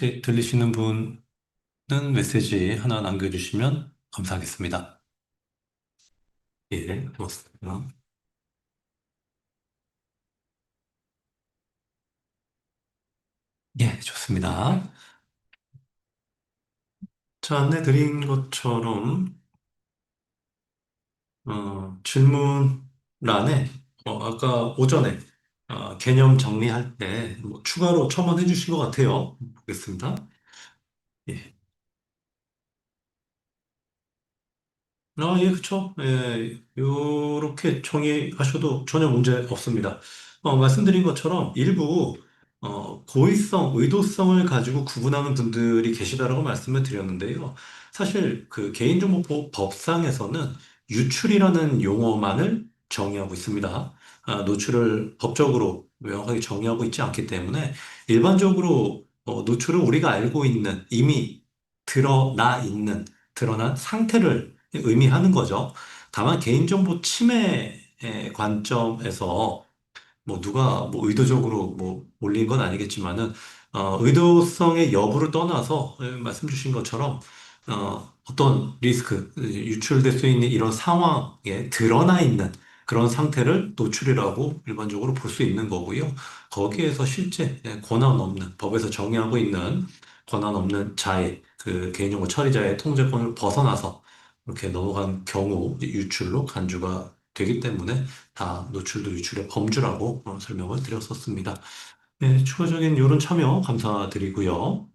혹시 들리시는 분은 메시지 하나 남겨주시면 감사하겠습니다. 예, 고맙습니다. 예, 좋습니다. 자, 안내 드린 것처럼, 질문란에, 아까 오전에, 개념 정리할 때, 추가로 첨언해 주신 것 같아요. 보겠습니다. 예. 예, 그쵸. 예, 요렇게 정의하셔도 전혀 문제 없습니다. 말씀드린 것처럼 일부, 고의성, 의도성을 가지고 구분하는 분들이 계시다라고 말씀을 드렸는데요. 사실 그 개인정보보호 법상에서는 유출이라는 용어만을 정의하고 있습니다. 노출을 법적으로 명확하게 정의하고 있지 않기 때문에 일반적으로 노출은 우리가 알고 있는 이미 드러나 있는 드러난 상태를 의미하는 거죠. 다만 개인정보 침해의 관점에서 누가 의도적으로 올린 건 아니겠지만은 의도성의 여부를 떠나서 말씀 주신 것처럼 어떤 리스크 유출될 수 있는 이런 상황에 드러나 있는 그런 상태를 노출이라고 일반적으로 볼 수 있는 거고요. 거기에서 실제 권한 없는 법에서 정의하고 있는 권한 없는 자의 그 개인정보 처리자의 통제권을 벗어나서 이렇게 넘어간 경우 이제 유출로 간주가 되기 때문에 다 노출도 유출의 범주라고 설명을 드렸었습니다. 네, 추가적인 이런 참여 감사드리고요.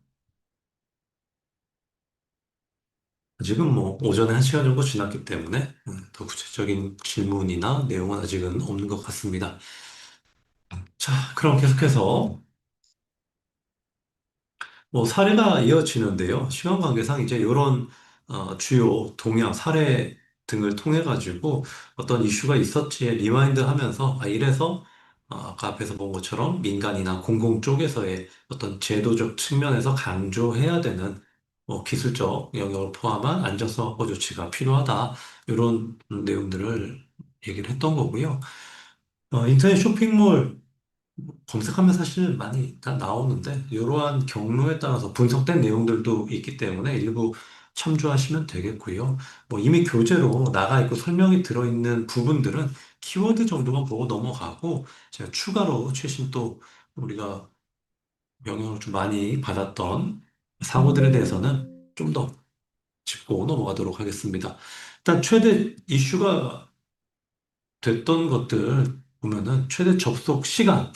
아직은 오전에 1시간 정도 지났기 때문에 더 구체적인 질문이나 내용은 아직은 없는 것 같습니다. 자, 그럼 계속해서 사례가 이어지는데요. 시간 관계상 이제 이런 주요 동향, 사례 등을 통해 가지고 어떤 이슈가 있었지에 리마인드 하면서 이래서 아까 앞에서 본 것처럼 민간이나 공공 쪽에서의 어떤 제도적 측면에서 강조해야 되는 기술적 영역을 포함한 안전성 확보 조치가 필요하다. 이런 내용들을 얘기를 했던 거고요. 인터넷 쇼핑몰 검색하면 사실 많이 다 나오는데 이러한 경로에 따라서 분석된 내용들도 있기 때문에 일부 참조하시면 되겠고요. 이미 교재로 나가 있고 설명이 들어있는 부분들은 키워드 정도만 보고 넘어가고 제가 추가로 최신 또 우리가 영향을 좀 많이 받았던 사고들에 대해서는 좀 더 짚고 넘어가도록 하겠습니다. 일단 최대 이슈가 됐던 것들 보면은 최대 접속 시간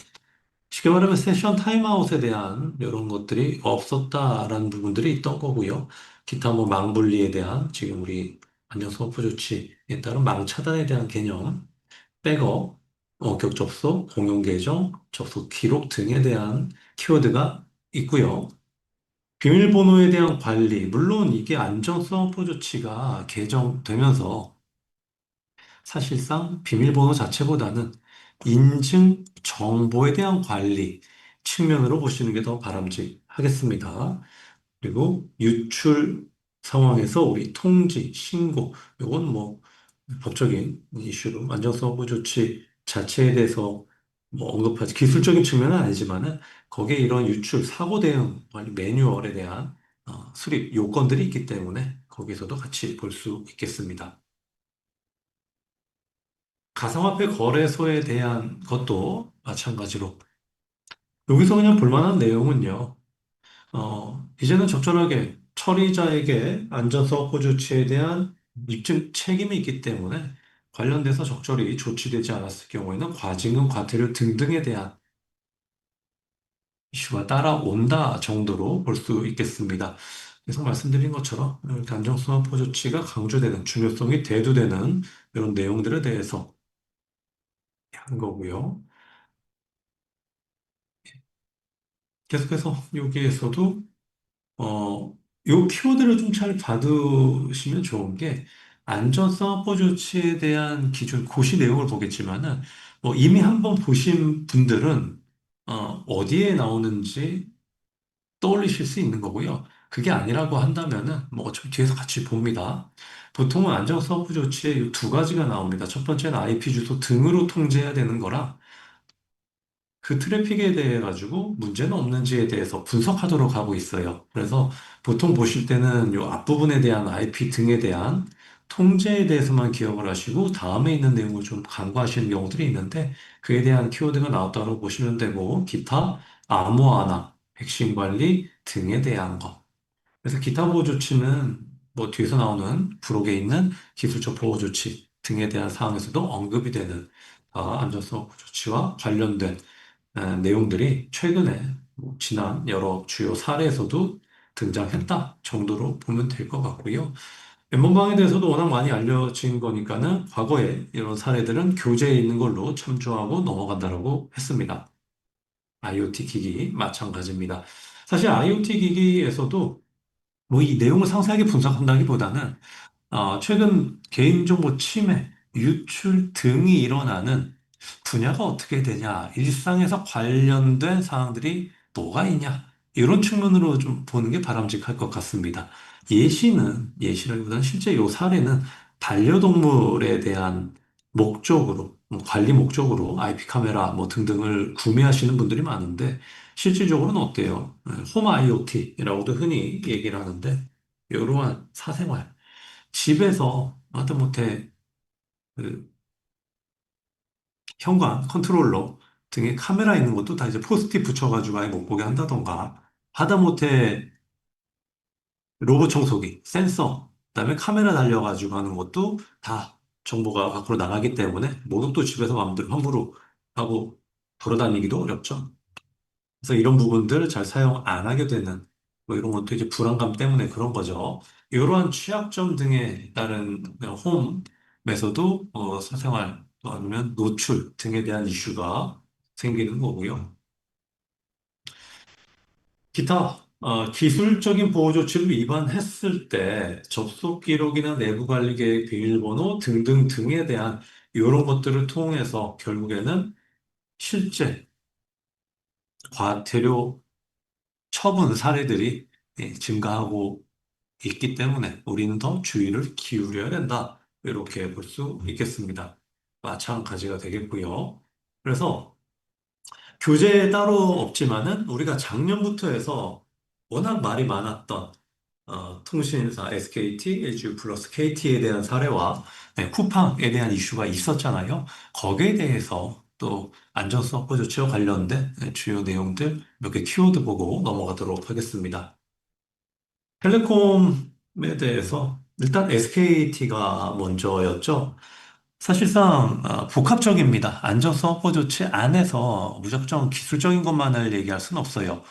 쉽게 말하면 세션 타임아웃에 대한 이런 것들이 없었다라는 부분들이 있던 거고요. 기타 망분리에 대한 지금 우리 안전소모포 조치에 따른 망 차단에 대한 개념, 백업, 원격 접속, 공용 계정, 접속 기록 등에 대한 키워드가 있고요. 비밀번호에 대한 관리, 물론 이게 안전소모포 조치가 개정되면서 사실상 비밀번호 자체보다는 인증 정보에 대한 관리 측면으로 보시는 게 더 바람직하겠습니다. 그리고 유출 상황에서 우리 통지, 신고, 이건 법적인 이슈로 안전성 확보 조치 자체에 대해서 언급하지 기술적인 측면은 아니지만은 거기에 이런 유출 사고 대응 관리 매뉴얼에 대한 수립 요건들이 있기 때문에 거기서도 같이 볼 수 있겠습니다. 가상화폐 거래소에 대한 것도 마찬가지로 여기서 그냥 볼만한 내용은요. 이제는 적절하게 처리자에게 안전성 확보 조치에 대한 입증 책임이 있기 때문에 관련돼서 적절히 조치되지 않았을 경우에는 과징금, 과태료 등등에 대한 이슈가 따라온다 정도로 볼 수 있겠습니다. 계속 말씀드린 것처럼 이렇게 안전성 확보 조치가 강조되는 중요성이 대두되는 이런 내용들에 대해서 한 거고요. 계속해서 여기에서도 요 키워드를 좀 잘 받으시면 좋은 게 안전성 확보 조치에 대한 기준 고시 내용을 보겠지만은 이미 한번 보신 분들은 어디에 나오는지 떠올리실 수 있는 거고요. 그게 아니라고 한다면은 어차피 뒤에서 같이 봅니다. 보통은 안전성 확보 조치에 이두 가지가 나옵니다. 첫 번째는 IP 주소 등으로 통제해야 되는 거라 그 트래픽에 대해 가지고 문제는 없는지에 대해서 분석하도록 하고 있어요. 그래서 보통 보실 때는 요 앞부분에 대한 IP 등에 대한 통제에 대해서만 기억을 하시고 다음에 있는 내용을 좀 간과하시는 경우들이 있는데 그에 대한 키워드가 나왔다고 보시면 되고 기타 암호화나 백신 관리 등에 대한 것. 그래서 기타 보호 조치는 뭐 뒤에서 나오는 부록에 있는 기술적 보호 조치 등에 대한 사항에서도 언급이 되는 안전성 조치와 관련된 내용들이 최근에 뭐 지난 여러 주요 사례에서도 등장했다 정도로 보면 될 것 같고요. 엠번방에 대해서도 워낙 많이 알려진 거니까는 과거에 이런 사례들은 교재에 있는 걸로 참조하고 넘어간다라고 했습니다. IoT 기기 마찬가지입니다. 사실 IoT 기기에서도 뭐 이 내용을 상세하게 분석한다기보다는 최근 개인정보 침해, 유출 등이 일어나는 분야가 어떻게 되냐, 일상에서 관련된 사항들이 뭐가 있냐, 이런 측면으로 좀 보는 게 바람직할 것 같습니다. 예시라기보다는 실제 요 사례는 반려동물에 대한 목적으로, 관리 목적으로 IP 카메라 뭐 등등을 구매하시는 분들이 많은데, 실질적으로는 어때요? 홈 IoT라고도 흔히 얘기를 하는데, 이러한 사생활, 집에서 하다못해 그 현관, 컨트롤러 등에 카메라 있는 것도 다 이제 포스트잇 붙여가지고 아예 못 보게 한다던가 하다못해 로봇 청소기, 센서, 그다음에 카메라 달려가지고 하는 것도 다 정보가 밖으로 나가기 때문에 목욕도 집에서 마음대로 함부로 하고 돌아다니기도 어렵죠. 그래서 이런 부분들 잘 사용 안 하게 되는 뭐 이런 것도 이제 불안감 때문에 그런 거죠. 이러한 취약점 등에 따른 홈에서도 사생활 또 아니면 노출 등에 대한 이슈가 생기는 거고요. 기타 기술적인 보호 조치를 위반했을 때 접속 기록이나 내부 관리 계획 비밀번호 등등 등에 대한 이런 것들을 통해서 결국에는 실제 과태료 처분 사례들이 증가하고 있기 때문에 우리는 더 주의를 기울여야 된다. 이렇게 볼 수 있겠습니다. 마찬가지가 되겠고요. 그래서 교재에 따로 없지만은 우리가 작년부터 해서 워낙 말이 많았던 통신사 SKT, LG 플러스 KT에 대한 사례와 쿠팡에 대한 이슈가 있었잖아요. 거기에 대해서 또 안전 서버 조치와 관련된 주요 내용들 몇 개 키워드 보고 넘어가도록 하겠습니다. 텔레콤에 대해서 일단 SKT가 먼저였죠. 사실상 복합적입니다. 안전 서버 조치 안에서 무작정 기술적인 것만을 얘기할 수는 없어요.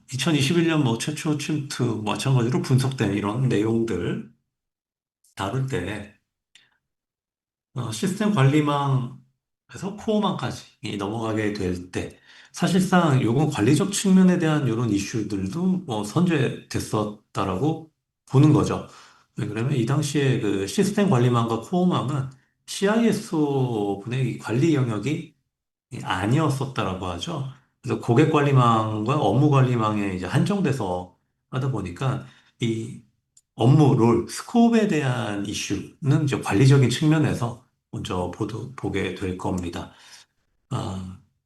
2021년 뭐 최초 침투 마찬가지로 분석된 이런 내용들 다룰 때 시스템 관리망에서 코어망까지 넘어가게 될 때 사실상 요건 관리적 측면에 대한 이런 이슈들도 뭐 선제됐었다라고 보는 거죠. 왜 그러면 이 당시에 그 시스템 관리망과 코어망은 CISO 분의 이 관리 영역이 아니었었다라고 하죠. 그래서 고객 관리망과 업무 관리망에 이제 한정돼서 하다 보니까 이 업무 롤, 스코프에 대한 이슈는 이제 관리적인 측면에서 먼저 보게 될 겁니다.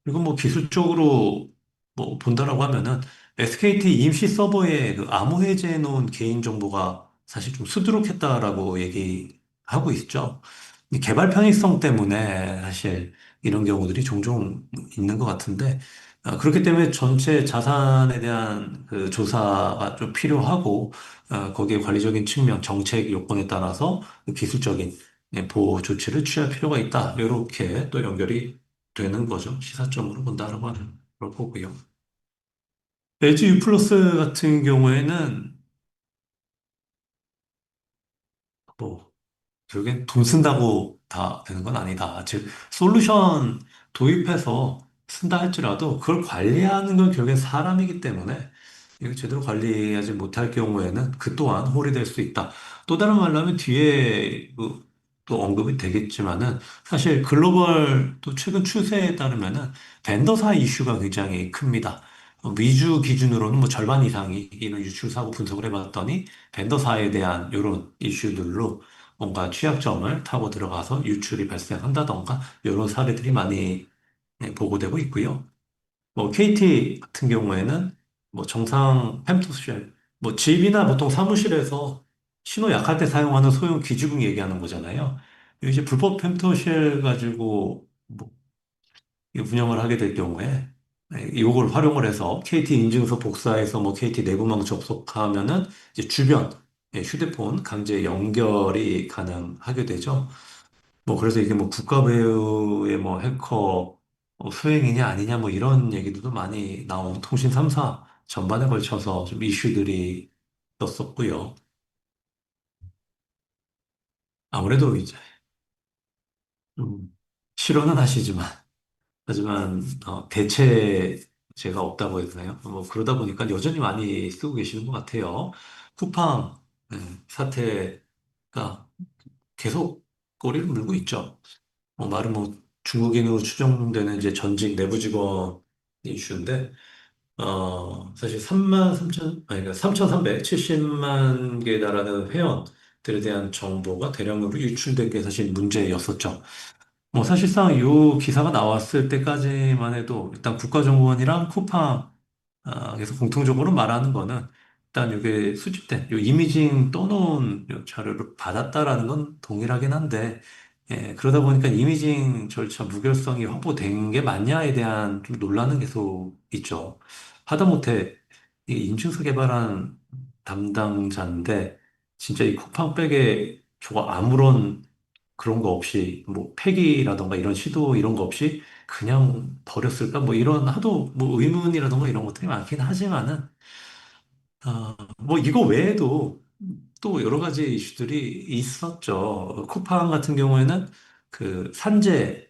그리고 뭐 기술적으로 뭐 본다라고 하면은 SKT 임시 서버에 그 암호 해제해 놓은 개인 정보가 사실 좀 수두룩했다라고 얘기하고 있죠. 이 개발 편의성 때문에 사실 이런 경우들이 종종 있는 것 같은데 그렇기 때문에 전체 자산에 대한 그 조사가 좀 필요하고 거기에 관리적인 측면, 정책 요건에 따라서 그 기술적인 보호 조치를 취할 필요가 있다. 이렇게 또 연결이 되는 거죠. 시사점으로 본다라고 하는 걸 보고요. LG U 플러스 같은 경우에는 뭐 결국엔 돈 쓴다고 다 되는 건 아니다. 즉 솔루션 도입해서 쓴다 할지라도 그걸 관리하는 건 결국엔 사람이기 때문에 이거 제대로 관리하지 못할 경우에는 그 또한 홀이 될 수 있다. 또 다른 말로 하면 뒤에 또 언급이 되겠지만은 사실 글로벌 또 최근 추세에 따르면은 벤더사 이슈가 굉장히 큽니다. 위주 기준으로는 뭐 절반 이상이 이런 유출 사고 분석을 해봤더니 벤더사에 대한 이런 이슈들로 뭔가 취약점을 타고 들어가서 유출이 발생한다던가 이런 사례들이 많이 보고되고 있고요. 뭐 KT 같은 경우에는 뭐 정상 펜토쉘, 뭐 집이나 보통 사무실에서 신호 약할 때 사용하는 소형 기지국 얘기하는 거잖아요. 이제 불법 펜토쉘 가지고 뭐 운영을 하게 될 경우에 이걸 활용을 해서 KT 인증서 복사해서 뭐 KT 내부망 접속하면은 이제 주변 휴대폰 강제 연결이 가능하게 되죠. 뭐 그래서 이게 뭐 국가배우의 뭐 해커 수행이냐 아니냐 뭐 이런 얘기들도 많이 나온 통신 3사 전반에 걸쳐서 좀 이슈들이 있었었고요. 아무래도 이제 좀 싫어는 하시지만 하지만 대체제가 없다고 해야 되나요? 뭐 그러다 보니까 여전히 많이 쓰고 계시는 것 같아요. 쿠팡 사태가 계속 꼬리를 물고 있죠. 말은 뭐 중국인으로 추정되는 이제 전직 내부 직원 이슈인데 사실 3만 3천, 아니, 그러니까 3,370만 개에 달하는 회원들에 대한 정보가 대량으로 유출된 게 사실 문제였었죠. 뭐 사실상 이 기사가 나왔을 때까지만 해도 일단 국가정보원이랑 쿠팡에서 공통적으로 말하는 거는 일단 이게 수집된 요 이미징 떠놓은 요 자료를 받았다라는 건 동일하긴 한데 그러다 보니까 이미징 절차 무결성이 확보된 게 맞냐에 대한 좀 논란은 계속 있죠. 하다못해 이 인증서 개발한 담당자인데 진짜 이 쿠팡 백에 저거 아무런 그런 거 없이 뭐 폐기라던가 이런 시도 이런 거 없이 그냥 버렸을까 뭐 이런 하도 뭐 의문이라던가 이런 것들이 많긴 하지만은 뭐 이거 외에도 또 여러 가지 이슈들이 있었죠. 쿠팡 같은 경우에는 그 산재에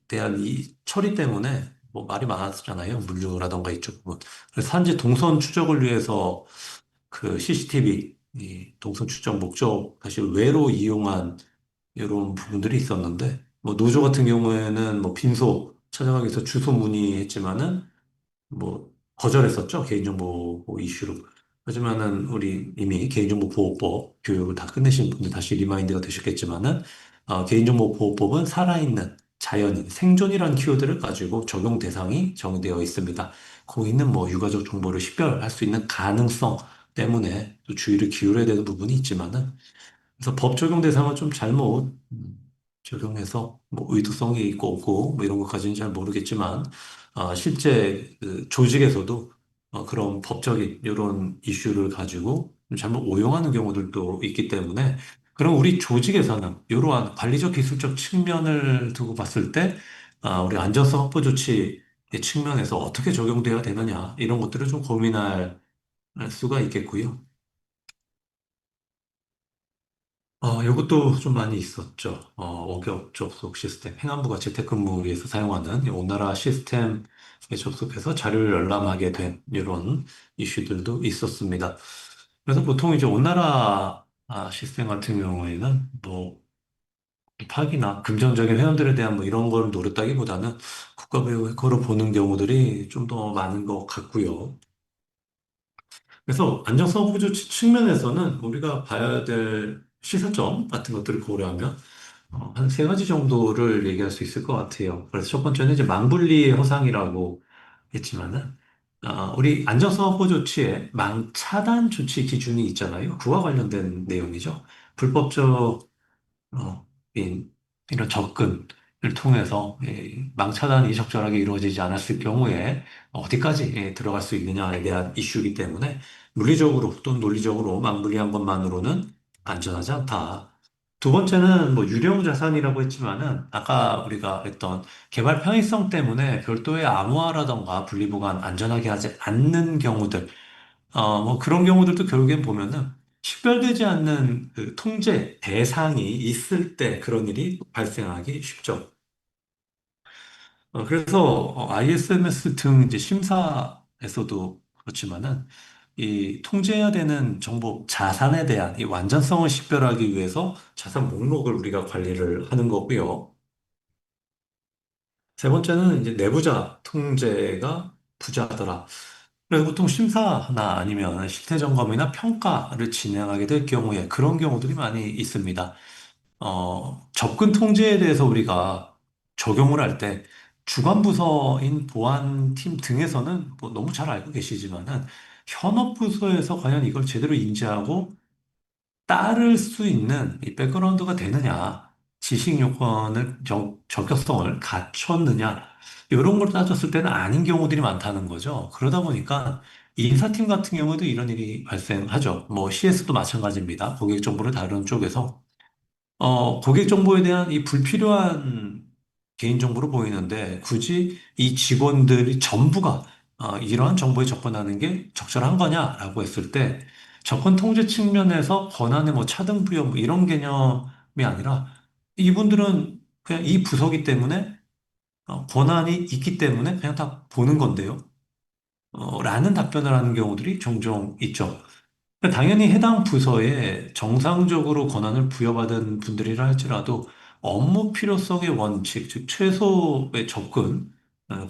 대한 이 처리 때문에 뭐 말이 많았잖아요. 물류라던가 이쪽 부분. 그래서 산재 동선 추적을 위해서 그 CCTV 이 동선 추적 목적 사실 외로 이용한 이런 부분들이 있었는데, 뭐 노조 같은 경우에는 뭐 빈소 찾아가기 위해서 주소 문의했지만은 뭐 거절했었죠. 개인정보 이슈로. 하지만은 우리 이미 개인정보보호법 교육을 다 끝내신 분들 다시 리마인드가 되셨겠지만은 개인정보보호법은 살아있는 자연인 생존이라는 키워드를 가지고 적용 대상이 정되어 있습니다. 거기 있는 뭐 유가족 정보를 식별할 수 있는 가능성 때문에 또 주의를 기울여야 되는 부분이 있지만은 그래서 법 적용 대상을 좀 잘못 적용해서 뭐 의도성이 있고 없고 뭐 이런 것까지는 잘 모르겠지만 실제 그 조직에서도 그런 법적인 이런 이슈를 가지고 좀 잘못 오용하는 경우들도 있기 때문에 그럼 우리 조직에서는 이러한 관리적 기술적 측면을 두고 봤을 때 우리 안전성 확보 조치 측면에서 어떻게 적용돼야 되느냐 이런 것들을 좀 고민할 수가 있겠고요. 이것도 좀 많이 있었죠. 원격 접속 시스템, 행안부가 재택근무를 위해서 사용하는 이 오나라 시스템에 접속해서 자료를 열람하게 된 이런 이슈들도 있었습니다. 그래서 보통 이제 오나라 시스템 같은 경우에는 뭐 파기나 금전적인 회원들에 대한 뭐 이런 걸 노렸다기보다는 국가배우 해커로 보는 경우들이 좀 더 많은 것 같고요. 그래서 안정성 구조 측면에서는 우리가 봐야 될 시사점 같은 것들을 고려하면 한 세 가지 정도를 얘기할 수 있을 것 같아요. 그래서 첫 번째는 이제 망분리의 허상이라고 했지만은 우리 안전성 확보 조치에 망 차단 조치 기준이 있잖아요. 그와 관련된 내용이죠. 불법적 이런 접근을 통해서 망 차단이 적절하게 이루어지지 않았을 경우에 어디까지 들어갈 수 있느냐에 대한 이슈이기 때문에 물리적으로 또는 논리적으로 망불리한 것만으로는 안전하지 않다. 두 번째는 뭐 유령 자산이라고 했지만은 아까 우리가 했던 개발 편의성 때문에 별도의 암호화라던가 분리보관 안전하게 하지 않는 경우들 뭐 그런 경우들도 결국엔 보면은 식별되지 않는 그 통제 대상이 있을 때 그런 일이 발생하기 쉽죠. 그래서 ISMS 등 이제 심사에서도 그렇지만은 이 통제해야 되는 정보 자산에 대한 이 완전성을 식별하기 위해서 자산 목록을 우리가 관리를 하는 거고요. 세 번째는 이제 내부자 통제가 부자더라. 그래서 보통 심사나 아니면 실태 점검이나 평가를 진행하게 될 경우에 그런 경우들이 많이 있습니다. 접근 통제에 대해서 우리가 적용을 할 때 주관 부서인 보안팀 등에서는 뭐 너무 잘 알고 계시지만은 현업 부서에서 과연 이걸 제대로 인지하고 따를 수 있는 이 백그라운드가 되느냐, 지식 요건을, 적격성을 갖췄느냐, 이런 걸 따졌을 때는 아닌 경우들이 많다는 거죠. 그러다 보니까 인사팀 같은 경우도 이런 일이 발생하죠. 뭐 CS도 마찬가지입니다. 고객 정보를 다루는 쪽에서 고객 정보에 대한 이 불필요한 개인정보로 보이는데 굳이 이 직원들이 전부가 이러한 정보에 접근하는 게 적절한 거냐라고 했을 때 접근 통제 측면에서 권한의 뭐 차등 부여 뭐 이런 개념이 아니라 이분들은 그냥 이 부서기 때문에 권한이 있기 때문에 그냥 다 보는 건데요. 라는 답변을 하는 경우들이 종종 있죠. 그러니까 당연히 해당 부서에 정상적으로 권한을 부여받은 분들이라 할지라도 업무 필요성의 원칙, 즉 최소의 접근,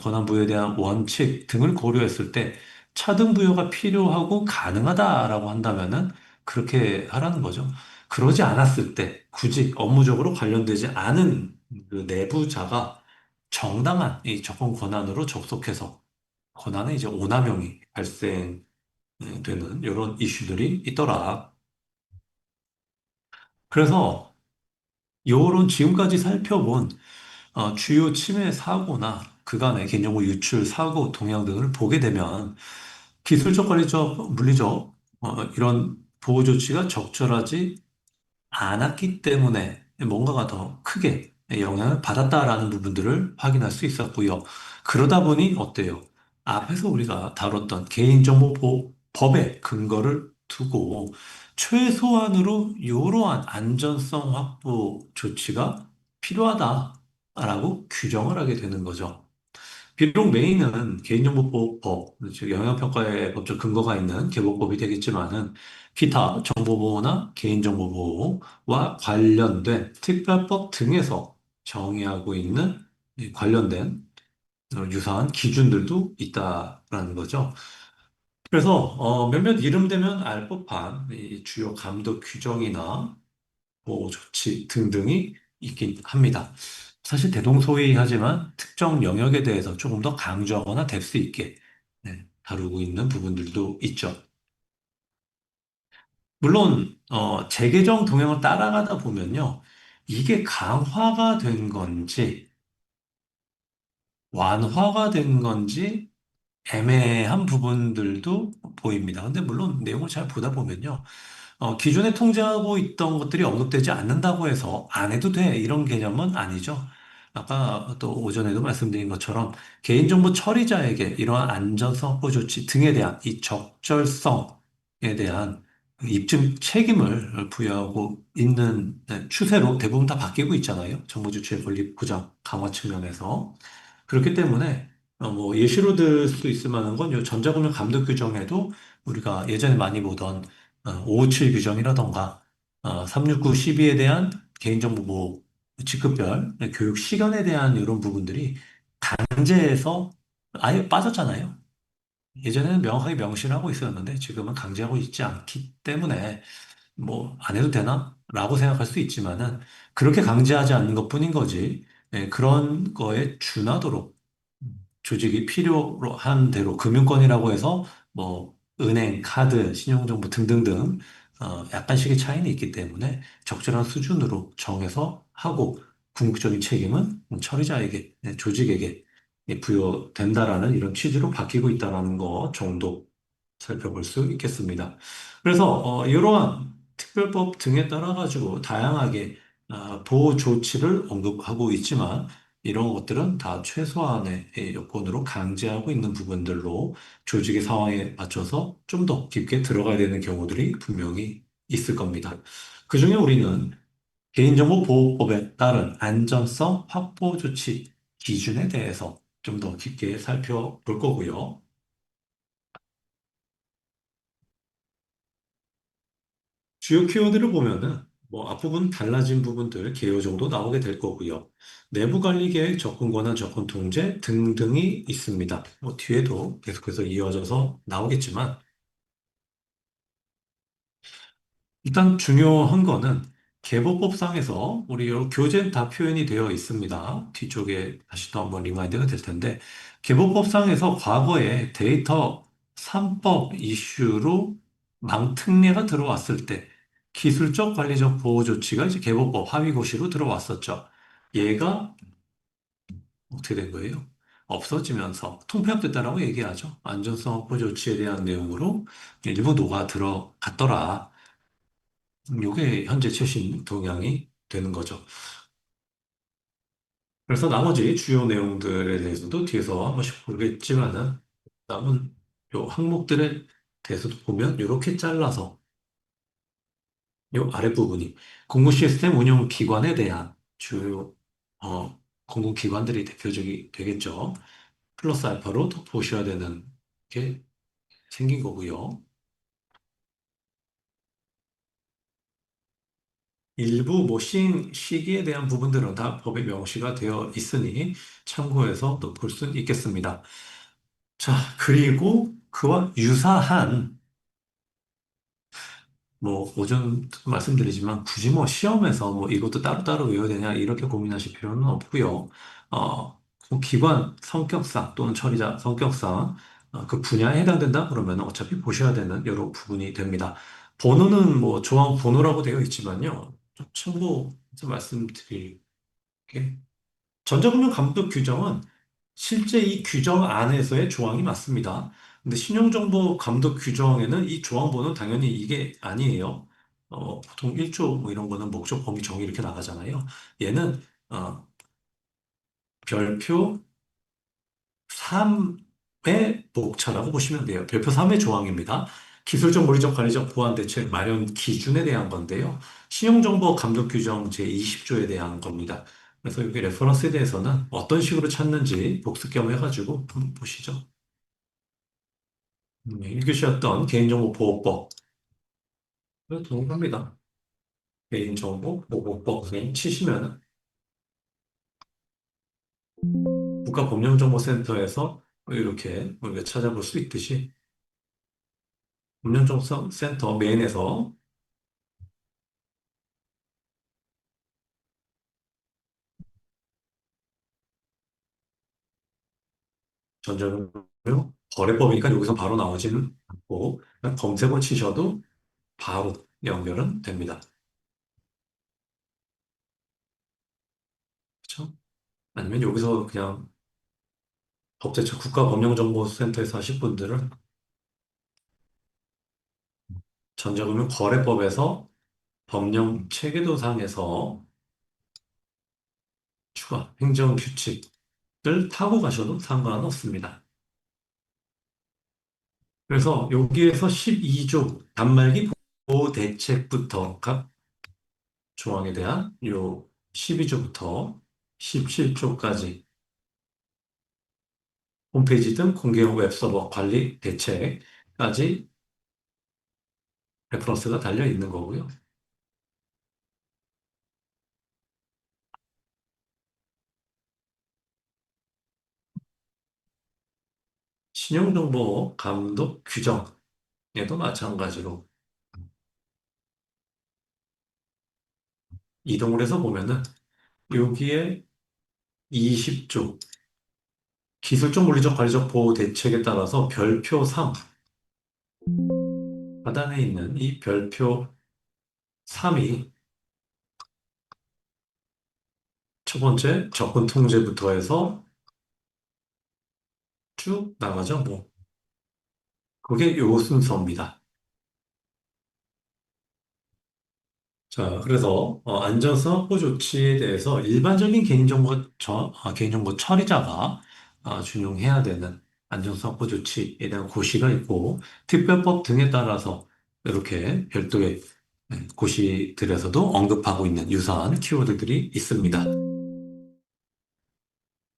권한 부여에 대한 원칙 등을 고려했을 때 차등 부여가 필요하고 가능하다라고 한다면은 그렇게 하라는 거죠. 그러지 않았을 때 굳이 업무적으로 관련되지 않은 그 내부자가 정당한 이 접근 권한으로 접속해서 권한의 이제 오남용이 발생되는 이런 이슈들이 있더라. 그래서 요런 지금까지 살펴본 주요 침해 사고나 그간의 개인정보 유출 사고 동향 등을 보게 되면 기술적, 관리적, 물리적 이런 보호 조치가 적절하지 않았기 때문에 뭔가가 더 크게 영향을 받았다라는 부분들을 확인할 수 있었고요. 그러다 보니 어때요? 앞에서 우리가 다뤘던 개인정보보호법의 근거를 두고 최소한으로 이러한 안전성 확보 조치가 필요하다라고 규정을 하게 되는 거죠. 비록 메인은 개인정보보호법, 즉 영향평가의 법적 근거가 있는 개보법이 되겠지만은 기타 정보보호나 개인정보보호와 관련된 특별법 등에서 정의하고 있는 이 관련된 유사한 기준들도 있다라는 거죠. 그래서 몇몇 이름되면 알 법한 이 주요 감독 규정이나 보호 조치 등등이 있긴 합니다. 사실 대동소이하지만 특정 영역에 대해서 조금 더 강조하거나 뎁스 있게 다루고 있는 부분들도 있죠. 물론 재개정 동향을 따라가다 보면요. 이게 강화가 된 건지 완화가 된 건지 애매한 부분들도 보입니다. 근데 물론 내용을 잘 보다 보면요. 기존에 통제하고 있던 것들이 언급되지 않는다고 해서 안 해도 돼. 이런 개념은 아니죠. 아까 또 오전에도 말씀드린 것처럼 개인정보 처리자에게 이러한 안전성 확보 조치 등에 대한 이 적절성에 대한 입증 책임을 부여하고 있는 추세로 대부분 다 바뀌고 있잖아요. 정보주체의 권리 보장 강화 측면에서. 그렇기 때문에 뭐 예시로 들 수 있을 만한 건 요 전자금융 감독 규정에도 우리가 예전에 많이 보던 557 규정이라던가 369, 12에 대한 개인정보 보호, 직급별 교육 시간에 대한 이런 부분들이 강제해서 아예 빠졌잖아요. 예전에는 명확하게 명시하고 있었는데 지금은 강제하고 있지 않기 때문에 뭐 안 해도 되나? 라고 생각할 수 있지만은 그렇게 강제하지 않는 것뿐인 거지. 그런 거에 준하도록 조직이 필요로 한 대로 금융권이라고 해서 뭐 은행, 카드, 신용정보 등등등 약간씩의 차이는 있기 때문에 적절한 수준으로 정해서 하고 궁극적인 책임은 처리자에게, 조직에게 부여된다라는 이런 취지로 바뀌고 있다라는 거 정도 살펴볼 수 있겠습니다. 그래서 이러한 특별법 등에 따라 가지고 다양하게 보호 조치를 언급하고 있지만 이런 것들은 다 최소한의 요건으로 강제하고 있는 부분들로 조직의 상황에 맞춰서 좀 더 깊게 들어가야 되는 경우들이 분명히 있을 겁니다. 그중에 우리는 개인정보보호법에 따른 안전성 확보 조치 기준에 대해서 좀 더 깊게 살펴볼 거고요. 주요 키워드를 보면은 뭐 앞부분 달라진 부분들 개요 정도 나오게 될 거고요. 내부 관리 계획, 접근 권한, 접근 통제 등등이 있습니다. 뭐 뒤에도 계속해서 이어져서 나오겠지만 일단 중요한 거는 개보법상에서 우리 요 교재는 다 표현이 되어 있습니다. 뒤쪽에 다시 또 한번 리마인드가 될 텐데, 개보법상에서 과거에 데이터 3법 이슈로 망특례가 들어왔을 때 기술적 관리적 보호 조치가 이제 개보법 하위고시로 들어왔었죠. 얘가 어떻게 된 거예요? 없어지면서 통폐합됐다라고 얘기하죠. 안전성 확보 조치에 대한 내용으로 일부 녹아 들어갔더라. 이게 현재 최신 동향이 되는 거죠. 그래서 나머지 주요 내용들에 대해서도 뒤에서 한 번씩 보겠지만은 남은 요 항목들에 대해서도 보면 이렇게 잘라서 요 아랫부분이 공공 시스템 운영 기관에 대한 주요 공공기관들이 대표적이 되겠죠. 플러스 알파로 더 보셔야 되는 게 생긴 거고요. 일부 뭐 시기에 대한 부분들은 다 법에 명시가 되어 있으니 참고해서 또 볼 수 있겠습니다. 자, 그리고 그와 유사한 뭐 오전 말씀드리지만 굳이 뭐 시험에서 뭐 이것도 따로따로 외워야 되냐 이렇게 고민하실 필요는 없고요. 뭐 기관 성격상 또는 처리자 성격상 그 분야에 해당된다 그러면 어차피 보셔야 되는 여러 부분이 됩니다. 번호는 뭐 조항 번호라고 되어 있지만요. 좀 참고 말씀드릴게 전자금융 감독 규정은 실제 이 규정 안에서의 조항이 맞습니다. 근데 신용정보 감독 규정에는 이 조항번호는 당연히 이게 아니에요. 보통 1조 뭐 이런 거는 목적 범위 정의 이렇게 나가잖아요. 얘는 어, 별표 3의 목차라고 보시면 돼요. 별표 3의 조항입니다. 기술적, 물리적, 관리적 보안 대책 마련 기준에 대한 건데요. 신용정보 감독 규정 제20조에 대한 겁니다. 그래서 여기 레퍼런스에 대해서는 어떤 식으로 찾는지 복습 겸해가지고 한번 보시죠. 읽으셨던 개인정보보호법. 동일합니다. 개인정보보호법 그냥 치시면 국가법령정보센터에서 이렇게 우리가 찾아볼 수 있듯이 법령정보센터 메인에서 전자금융 거래법이니까 여기서 바로 나오지는 않고 그냥 검색어 치셔도 바로 연결은 됩니다. 그렇죠? 아니면 여기서 그냥 법제처 국가법령정보센터에서 하실 분들은 전자금융 거래법에서 법령 체계도상에서 추가 행정규칙을 타고 가셔도 상관없습니다. 그래서 여기에서 12조 단말기 보호 대책부터 각 조항에 대한 요 12조부터 17조까지 홈페이지 등 공개형 웹서버 관리 대책까지 레퍼런스가 달려 있는 거고요. 신용정보 감독 규정에도 마찬가지로 이동을 해서 보면은 여기에 20조 기술적 물리적 관리적 보호 대책에 따라서 별표 3 하단에 있는 이 별표 3이 첫 번째 접근 통제부터 해서 쭉 나가죠. 뭐 그게 요 순서입니다. 자, 그래서 안전성 확보 조치에 대해서 일반적인 개인정보 처리자가 준용해야 되는 안전성 확보 조치에 대한 고시가 있고 특별법 등에 따라서 이렇게 별도의 고시들에서도 언급하고 있는 유사한 키워드들이 있습니다.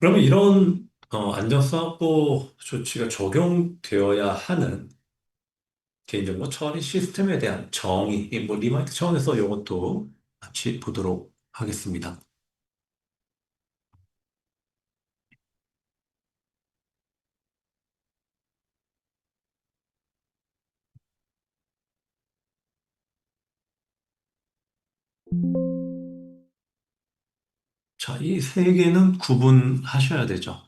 그러면 이런 안전성 확보 조치가 적용되어야 하는 개인정보 처리 시스템에 대한 정의, 뭐 리마이트 차원에서 이것도 같이 보도록 하겠습니다. 자, 이 세 개는 구분하셔야 되죠.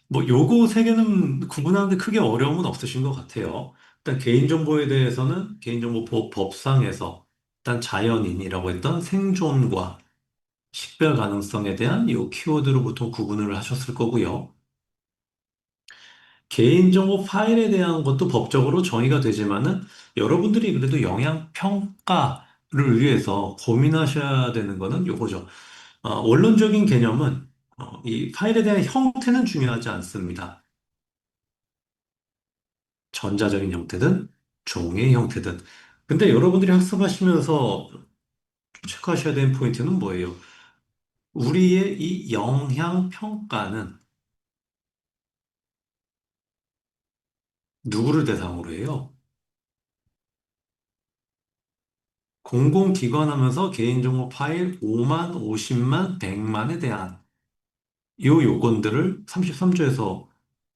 뭐, 요거 세 개는 구분하는데 크게 어려움은 없으신 것 같아요. 일단 개인정보에 대해서는 개인정보보호 법상에서 일단 자연인이라고 했던 생존과 식별 가능성에 대한 이 키워드로 보통 구분을 하셨을 거고요. 개인정보 파일에 대한 것도 법적으로 정의가 되지만은 여러분들이 그래도 영양 평가를 위해서 고민하셔야 되는 거는 요거죠. 원론적인 개념은 이 파일에 대한 형태는 중요하지 않습니다. 전자적인 형태든 종이의 형태든. 근데 여러분들이 학습하시면서 체크하셔야 되는 포인트는 뭐예요? 우리의 이 영양 평가는 누구를 대상으로 해요? 공공기관 하면서 개인정보 파일 5만, 50만, 100만에 대한 이 요건들을 33조에서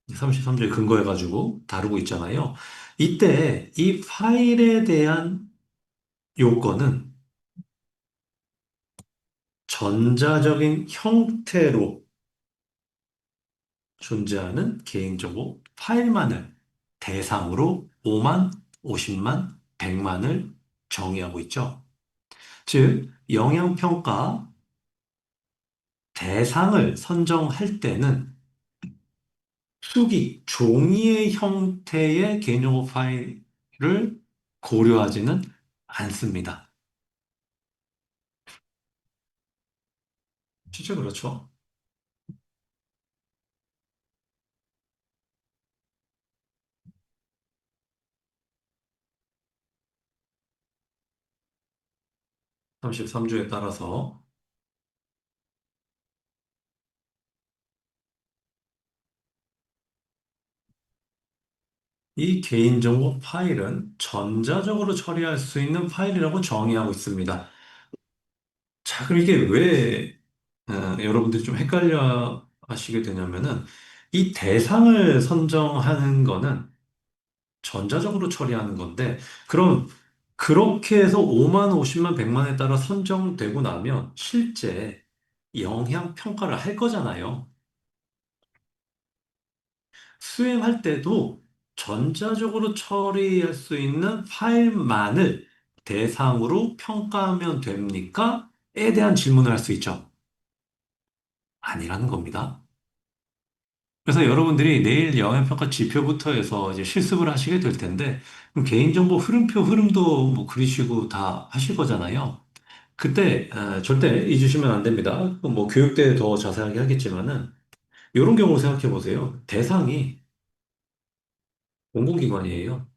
33조에 근거해가지고 다루고 있잖아요. 이때 이 파일에 대한 요건은 전자적인 형태로 존재하는 개인정보 파일만을 대상으로 5만, 50만, 100만을 정의하고 있죠. 즉, 영향평가 대상을 선정할 때는 수기, 종이의 형태의 개인정보 파일을 고려하지는 않습니다. 진짜 그렇죠. 33조에 따라서 이 개인정보 파일은 전자적으로 처리할 수 있는 파일이라고 정의하고 있습니다. 자, 그럼 이게 왜 여러분들이 좀 헷갈려 하시게 되냐면은 이 대상을 선정하는 거는 전자적으로 처리하는 건데 그럼 그렇게 해서 5만, 50만, 100만에 따라 선정되고 나면 실제 영향 평가를 할 거잖아요. 수행할 때도 전자적으로 처리할 수 있는 파일만을 대상으로 평가하면 됩니까? 에 대한 질문을 할 수 있죠. 아니라는 겁니다. 그래서 여러분들이 내일 영향평가 지표부터 해서 이제 실습을 하시게 될 텐데, 그럼 개인정보 흐름표 흐름도 뭐 그리시고 다 하실 거잖아요. 그때 절대 잊으시면 안 됩니다. 뭐 교육 때 더 자세하게 하겠지만은, 이런 경우 생각해 보세요. 대상이 공공기관이에요.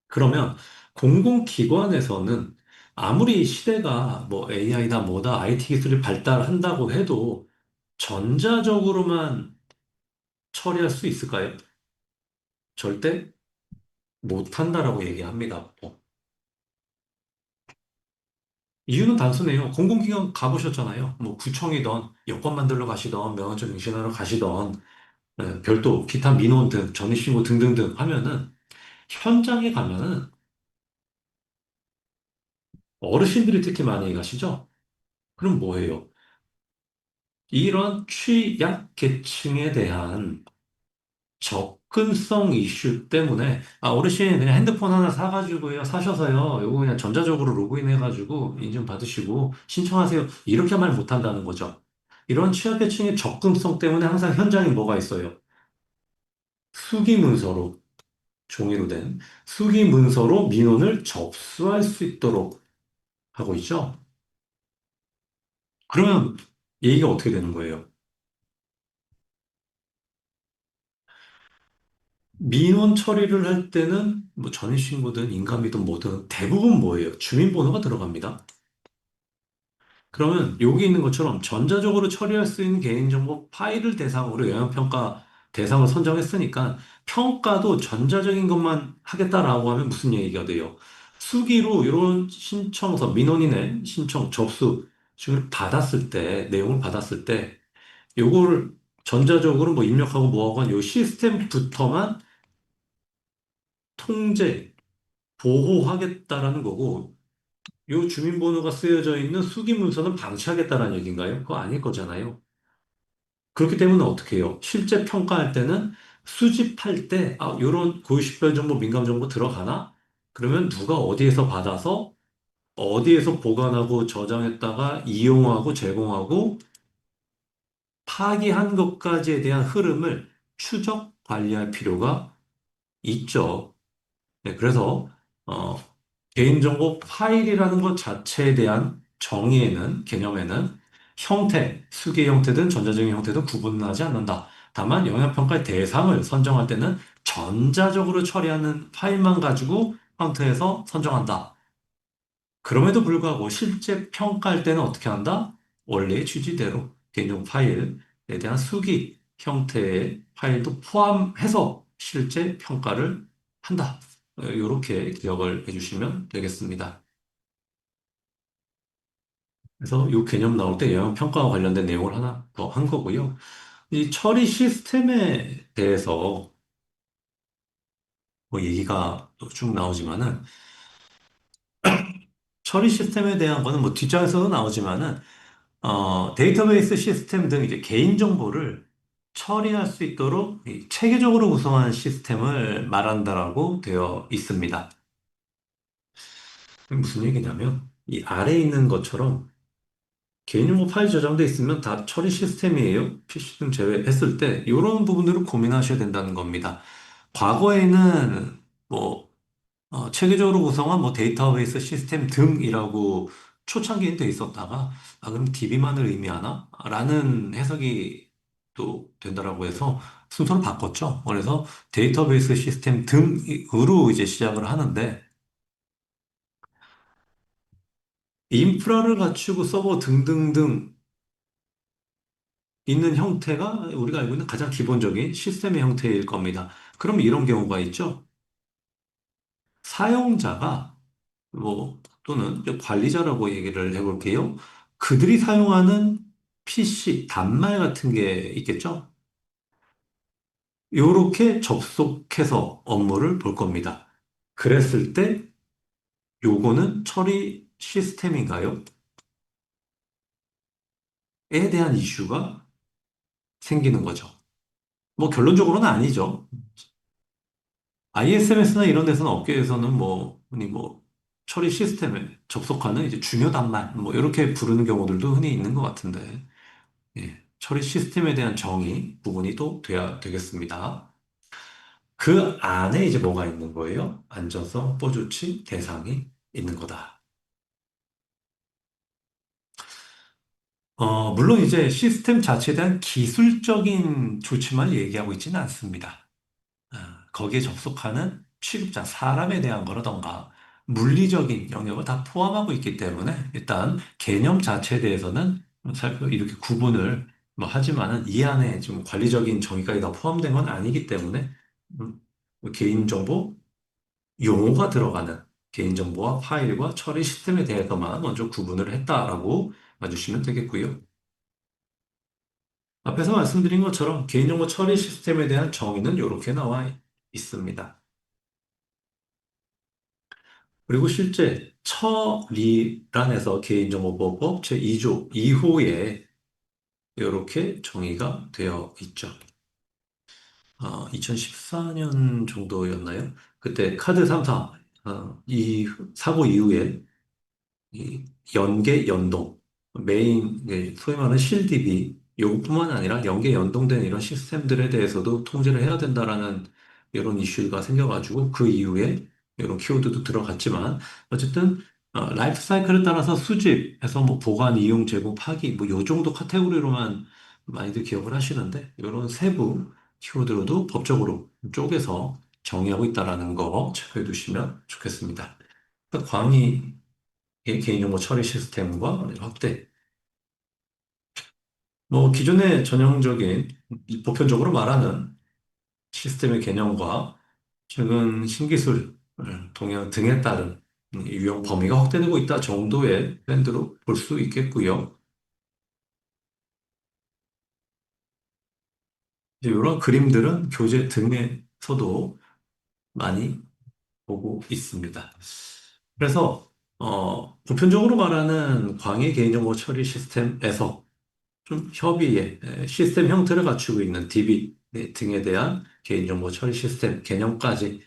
그러면 공공기관에서는 아무리 시대가 뭐 AI다 뭐다 IT 기술이 발달한다고 해도 전자적으로만 처리할 수 있을까요? 절대 못한다라고 얘기합니다. 이유는 단순해요. 공공기관 가보셨잖아요. 뭐 구청이든 여권 만들러 가시던 면허증 갱신하러 가시던 별도 기타 민원 등 전입신고 등등등 하면은 현장에 가면은 어르신들이 특히 많이 가시죠? 그럼 뭐예요? 이런 취약계층에 대한 접근성 이슈 때문에 어르신 그냥 핸드폰 하나 사가지고요 사셔서요 요거 그냥 전자적으로 로그인 해가지고 인증 받으시고 신청하세요 이렇게 말 못한다는 거죠. 이런 취약계층의 접근성 때문에 항상 현장에 뭐가 있어요? 수기문서로 종이로 된 수기문서로 민원을 접수할 수 있도록 하고 있죠. 그러면 얘기가 어떻게 되는 거예요? 민원 처리를 할 때는 뭐 전입신고든 인감이든 뭐든 대부분 뭐예요? 주민번호가 들어갑니다. 그러면 여기 있는 것처럼 전자적으로 처리할 수 있는 개인정보 파일을 대상으로 영향평가 대상을 선정했으니까 평가도 전자적인 것만 하겠다라고 하면 무슨 얘기가 돼요? 수기로 이런 신청서, 민원이 낸 신청, 접수 지금 받았을 때, 내용을 받았을 때 요거를 전자적으로 뭐 입력하고 뭐하고 한 요 시스템부터만 통제 보호하겠다라는 거고, 요 주민번호가 쓰여져 있는 수기 문서는 방치하겠다라는 얘기인가요? 그거 아닐 거잖아요. 그렇기 때문에 어떻게 해요? 실제 평가할 때는 수집할 때, 요런 고유식별 정보, 민감 정보 들어가나? 그러면 누가 어디에서 받아서, 어디에서 보관하고 저장했다가 이용하고 제공하고 파기한 것까지에 대한 흐름을 추적 관리할 필요가 있죠. 네, 그래서 어, 개인정보 파일이라는 것 자체에 대한 정의에는 개념에는 형태, 수기 형태든 전자적인 형태든 구분하지 않는다. 다만 영향평가의 대상을 선정할 때는 전자적으로 처리하는 파일만 가지고 카운트해서 선정한다. 그럼에도 불구하고 실제 평가할 때는 어떻게 한다? 원래의 취지대로 개인정보 파일에 대한 수기 형태의 파일도 포함해서 실제 평가를 한다. 이렇게 기억을 해주시면 되겠습니다. 그래서 이 개념 나올 때 영향평가와 관련된 내용을 하나 더 한 거고요. 이 처리 시스템에 대해서 뭐 얘기가 또쭉 나오지만은 처리 시스템에 대한 거는 뭐 뒷장에서도 나오지만은 데이터베이스 시스템 등 이제 개인정보를 처리할 수 있도록 이 체계적으로 구성한 시스템을 말한다라고 되어 있습니다. 무슨 얘기냐면, 이 아래에 있는 것처럼 개인정보 파일 저장돼 있으면 다 처리 시스템이에요. PC 등 제외했을 때, 이런 부분들을 고민하셔야 된다는 겁니다. 과거에는 뭐 체계적으로 구성한 뭐 데이터베이스 시스템 등이라고 초창기엔 돼 있었다가, 그럼 DB만을 의미하나? 라는 해석이 또 된다라고 해서 순서를 바꿨죠. 그래서 데이터베이스 시스템 등으로 이제 시작을 하는데, 인프라를 갖추고 서버 등등등 있는 형태가 우리가 알고 있는 가장 기본적인 시스템의 형태일 겁니다. 그럼 이런 경우가 있죠. 사용자가 또는 이제 관리자라고 얘기를 해볼게요. 그들이 사용하는 PC, 단말 같은 게 있겠죠? 요렇게 접속해서 업무를 볼 겁니다. 그랬을 때 요거는 처리 시스템인가요? 에 대한 이슈가 생기는 거죠. 뭐 결론적으로는 아니죠. ISMS나 이런 데서는 업계에서는 흔히 처리 시스템에 접속하는 이제 중요 단말 이렇게 부르는 경우들도 흔히 있는 것 같은데, 예, 처리 시스템에 대한 정의 부분이 또 돼야 되겠습니다. 그 안에 이제 뭐가 있는 거예요? 안전성 확보 조치 대상이 있는 거다. 물론 이제 시스템 자체에 대한 기술적인 조치만 얘기하고 있지는 않습니다. 거기에 접속하는 취급자, 사람에 대한 거라던가 물리적인 영역을 다 포함하고 있기 때문에 일단 개념 자체에 대해서는 이렇게 구분을 하지만은 이 안에 좀 관리적인 정의까지 다 포함된 건 아니기 때문에 음, 개인정보 용어가 들어가는 개인정보와 파일과 처리 시스템에 대해서만 먼저 구분을 했다라고 봐주시면 되겠고요. 앞에서 말씀드린 것처럼 개인정보 처리 시스템에 대한 정의는 이렇게 나와 있습니다. 그리고 실제 처리란에서 개인정보보호법 제2조 2호에 이렇게 정의가 되어 있죠. 2014년 정도였나요? 그때 카드 3사, 이 사고 이후에 이 연계 연동, 소위 말하는 실DB, 요것뿐만 아니라 연계 연동된 이런 시스템들에 대해서도 통제를 해야 된다라는 이런 이슈가 생겨가지고 그 이후에 이런 키워드도 들어갔지만 어쨌든 라이프 사이클에 따라서 수집해서 보관, 이용, 제공, 파기 요 정도 카테고리로만 많이들 기억을 하시는데 이런 세부 키워드로도 법적으로 쪼개서 정의하고 있다라는 거 체크해 두시면 좋겠습니다. 광의 개인정보 처리 시스템과 확대. 기존의 전형적인 보편적으로 말하는 시스템의 개념과 최근 신기술 동향 등에 따른 유형 범위가 확대되고 있다 정도의 트렌드로 볼 수 있겠고요. 이제 이런 그림들은 교재 등에서도 많이 보고 있습니다. 그래서 보편적으로 말하는 광의 개인정보 처리 시스템에서 좀 협의의 시스템 형태를 갖추고 있는 DB 등에 대한 개인정보 처리 시스템 개념까지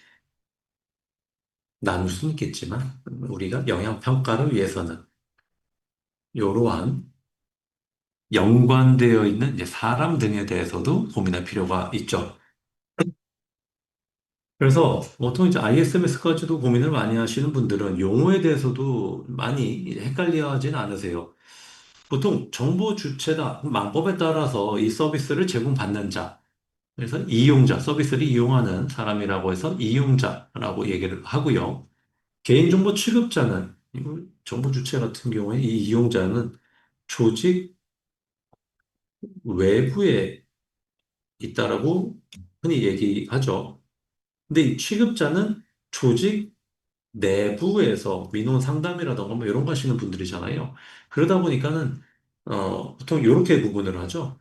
나눌 수는 있겠지만 우리가 영향 평가를 위해서는 이러한 연관되어 있는 이제 사람 등에 대해서도 고민할 필요가 있죠. 그래서 보통 이제 ISMS까지도 고민을 많이 하시는 분들은 용어에 대해서도 많이 헷갈려 하진 않으세요. 보통 정보 주체다. 망법에 따라서 이 서비스를 제공받는 자. 그래서 이용자, 서비스를 이용하는 사람이라고 해서 이용자라고 얘기를 하고요. 개인정보 취급자는, 이거 정보 주체 같은 경우에 이 이용자는 조직 외부에 있다라고 흔히 얘기하죠. 근데 이 취급자는 조직 내부에서 민원 상담이라던가 뭐 이런 거 하시는 분들이잖아요. 그러다 보니까는 보통 이렇게 구분을 하죠.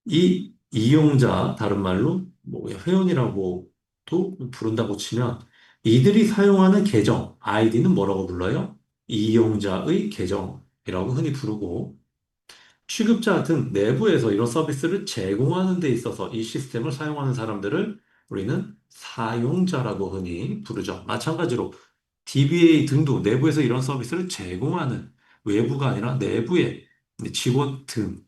이 이용자, 다른 말로 뭐 회원이라고도 부른다고 치면 이들이 사용하는 계정, 아이디는 뭐라고 불러요? 이용자의 계정이라고 흔히 부르고 취급자 등 내부에서 이런 서비스를 제공하는 데 있어서 이 시스템을 사용하는 사람들을 우리는 사용자라고 흔히 부르죠. 마찬가지로 DBA 등도 내부에서 이런 서비스를 제공하는 외부가 아니라 내부의 직원 등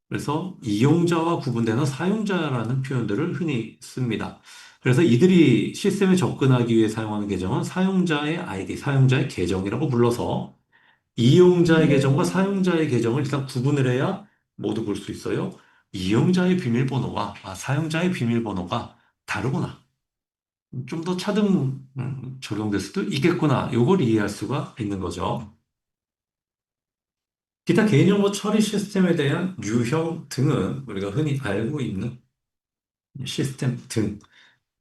그래서 이용자와 구분되는 사용자라는 표현들을 흔히 씁니다. 그래서 이들이 시스템에 접근하기 위해 사용하는 계정은 사용자의 아이디, 사용자의 계정이라고 불러서 이용자의 계정과 사용자의 계정을 일단 구분을 해야 모두 볼 수 있어요. 이용자의 비밀번호와 사용자의 비밀번호가 다르구나. 좀 더 차등 적용될 수도 있겠구나. 이걸 이해할 수가 있는 거죠. 기타 개인정보 처리 시스템에 대한 유형 등은 우리가 흔히 알고 있는 시스템 등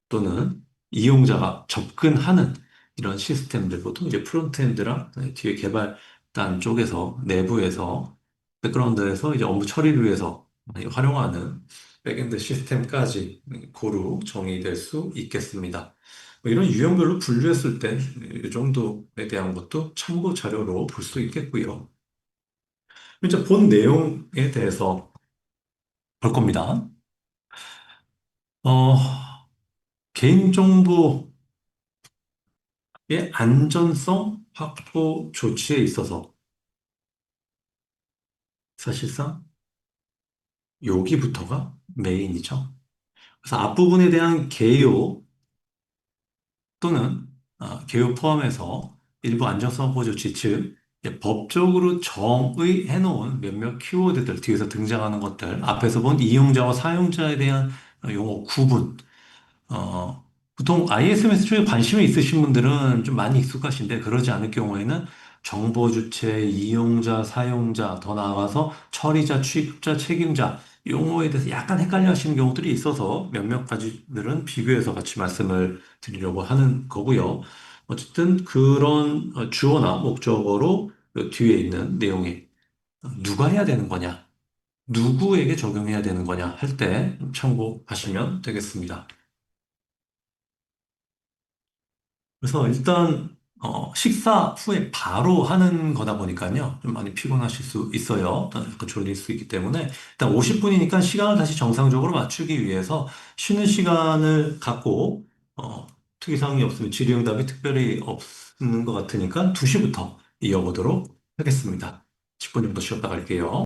또는 이용자가 접근하는 이런 시스템들, 보통 이제 프론트엔드랑 뒤에 개발단 쪽에서 내부에서 백그라운드에서 이제 업무 처리를 위해서 많이 활용하는 백엔드 시스템까지 고루 정의될 수 있겠습니다. 뭐 이런 유형별로 분류했을 때 이 정도에 대한 것도 참고 자료로 볼 수 있겠고요. 이제 본 내용에 대해서 볼 겁니다. 어, 개인정보의 안전성 확보 조치에 있어서 사실상 여기부터가 메인이죠. 그래서 앞부분에 대한 개요 또는 개요 포함해서 일부 안전성 확보 조치, 즉 이제 법적으로 정의해 놓은 몇몇 키워드들 뒤에서 등장하는 것들, 앞에서 본 이용자와 사용자에 대한 용어 구분, 보통 ISMS 쪽에 관심이 있으신 분들은 좀 많이 익숙하신데 그러지 않을 경우에는 정보 주체, 이용자, 사용자, 더 나아가서 처리자, 취급자, 책임자 용어에 대해서 약간 헷갈려 하시는 경우들이 있어서 몇몇 가지들은 비교해서 같이 말씀을 드리려고 하는 거고요. 어쨌든 그런 주어나 목적어로 그 뒤에 있는 내용이 누가 해야 되는 거냐, 누구에게 적용해야 되는 거냐 할 때 참고하시면 되겠습니다. 그래서 일단 식사 후에 바로 하는 거다 보니까요. 좀 많이 피곤하실 수 있어요. 약간 졸릴 수 있기 때문에 일단 50분이니까 시간을 다시 정상적으로 맞추기 위해서 쉬는 시간을 갖고 특이사항이 없으면 질의응답이 특별히 없는 것 같으니까 2시부터 이어보도록 하겠습니다. 10분 정도 쉬었다 갈게요.